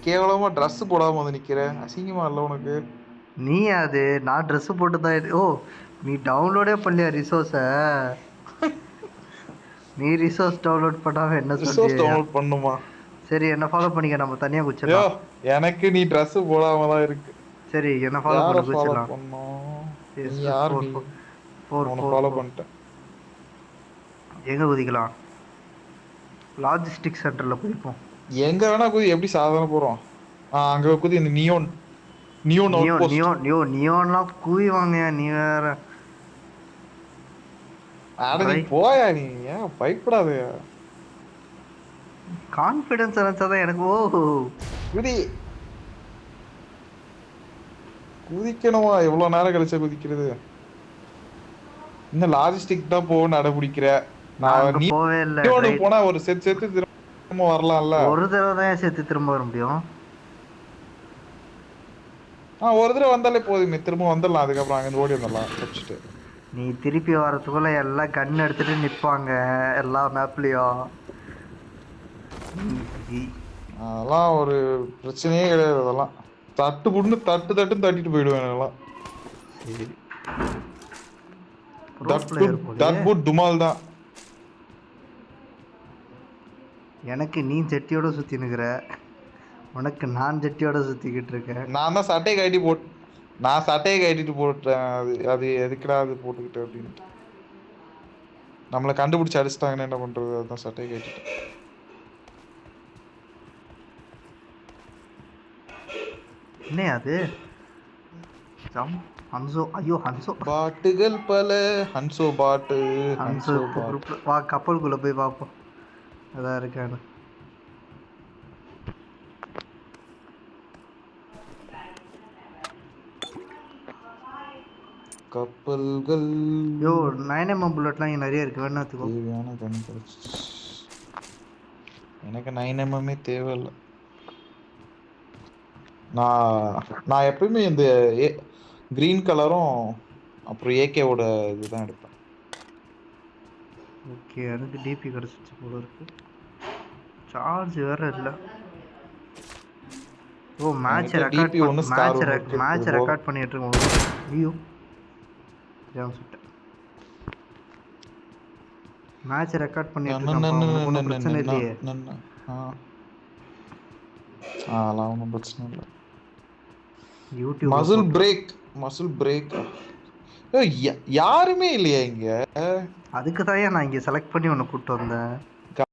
கேவலமா ட்ரெஸ் போடாம வந்து நிக்கிற, அசிங்கமா இல்ல உனக்கு? நீ அது நான் ட்ரெஸ் போட்டு தான் ஓ நீ டவுன்லோடே பண்ணலையா ரிசோர்ஸை? நீ ரிசோர்ஸ் டவுன்லோட் பண்ணாம என்ன ரிசோர்ஸ் சொல்றியா? டவுன்லோட் பண்ணுமா? சரி என்ன ஃபாலோ பண்ணிக்க, நம்ம தனியா யோ, குச்சிடலாம். எனக்கு நீ ட்ரெஸ் போடாம தான் இருக்கு. சரி என்ன ஃபாலோ யார பண்ணு, ஃபாலோ குச்சிடலாம். பண்ணோம்? நீ எஸ் யார் ஃபோர் நீ? ஃபோர் ஃபோர் உன்னை ஃபோர் ஃபாலோ ஃபோர் பண்ணிட்டேன். எங்கே குதிக்கலாம்? லாஜிஸ்டிக் சென்டரில் குதிப்போம். எங்க வேணா குதி, எப்படி சாதாரண போறோம்? அங்க குதி, இந்த neon neon out neon post. Neon neo நியோன்லாம் குவிவாங்க, நீ வேற. அட நீ ட்ரை போயா, நீ ஏன் பயப்படாத? கான்ஃபிடன்ஸ் நினச்சாதான் எனக்கு. ஓ குதி. குதிக்கணுமா? எவ்வளவு நேரம் கழிச்சா குதிக்கிறது? இன்னும் லாஜிஸ்டிக் தான் போகணும்னு அடம்பிடிக்கிற. நான் நான் அங்கே நீ போவே இல்லை. நியோனுக்கு போனா ஒரு செத்து திரும்ப வரலாம்ல. ஒரு தடவை தான் சேர்த்து திரும்ப வர முடியும். ஒரு தடவை வந்தாலே போதுமே, திரும்ப வந்துடலாம். அதுக்கப்புறம் அங்கே ஓடி வந்துடலாம் தப்பிச்சுட்டு. நீ திருப்பி வரத்துக்குள்ள எல்லாம் கன் எடுத்துட்டு நிற்பாங்க எல்லா மேப்லேயும். அதெல்லாம் ஒரு பிரச்சனையே கிடையாது. அதெல்லாம் தட்டு புண்ணு தட்டுன்னு தட்டிட்டு போயிடுவேன் எல்லாம். துமால் தான். எனக்கு நீ ஜட்டியோட சுத்தி நிக்கிற, உனக்கு நான் ஜட்டியோட சுத்திக்கிட்டு இருக்கேன். நான் தான் சட்டையை கட்டிட்டு போட்டேன். அது எதுக்குடா அது போட்டுக்கிட்டு அப்படின்ட்டு. நம்மளை கண்டுபிடிச்சு அடிச்சிட்டாங்கன்னு என்ன பண்றது? அதுதான் சட்டையை கட்டிட்டேன். என்ன அது? ஹன்சோ, ஐயோ ஹன்சோ பாட்டுகள் பல. ஹன்சோ பாட்டு. ஹன்சோ வா, கப்பலுக்குள்ள போய் பார்ப்போம் அதான் இருக்கானு. கப்பல்கள். யோ 9mm புல்லட்லாம் இங்கே நிறைய இருக்கு, வேணா எடுத்துக்கோ. தேவையான கண் கிடைச்சி. எனக்கு 9mm தேவையில்லை. நான் எப்பயுமே இந்த கிரீன் கலரும் அப்புறம் ஏகேவோட இதுதான் எடுப்பேன். ஓகே, எனக்கு டிபி கிடச்சிச்சு போல இருக்கு. சார்ஜ் வேற இல்லை. ஓ மேட்ச் ரெக்கார்ட் பண்ணிட்டு இருக்கோம். ஐயோ சுட்டேன். மேட்ச் ரெக்கார்ட் பண்ணிட்டு இருக்கேன், பிரச்சனை இல்லையே. அதெல்லாம் ஒன்றும் பிரச்சனை இல்லை. யூடியூப் மசில் பிரேக் யாருமே இல்லையா இங்க? அதுக்கு தான் நான் இங்க செலக்ட் பண்ணி உன்னை கூப்பிட்டு வந்தேன்.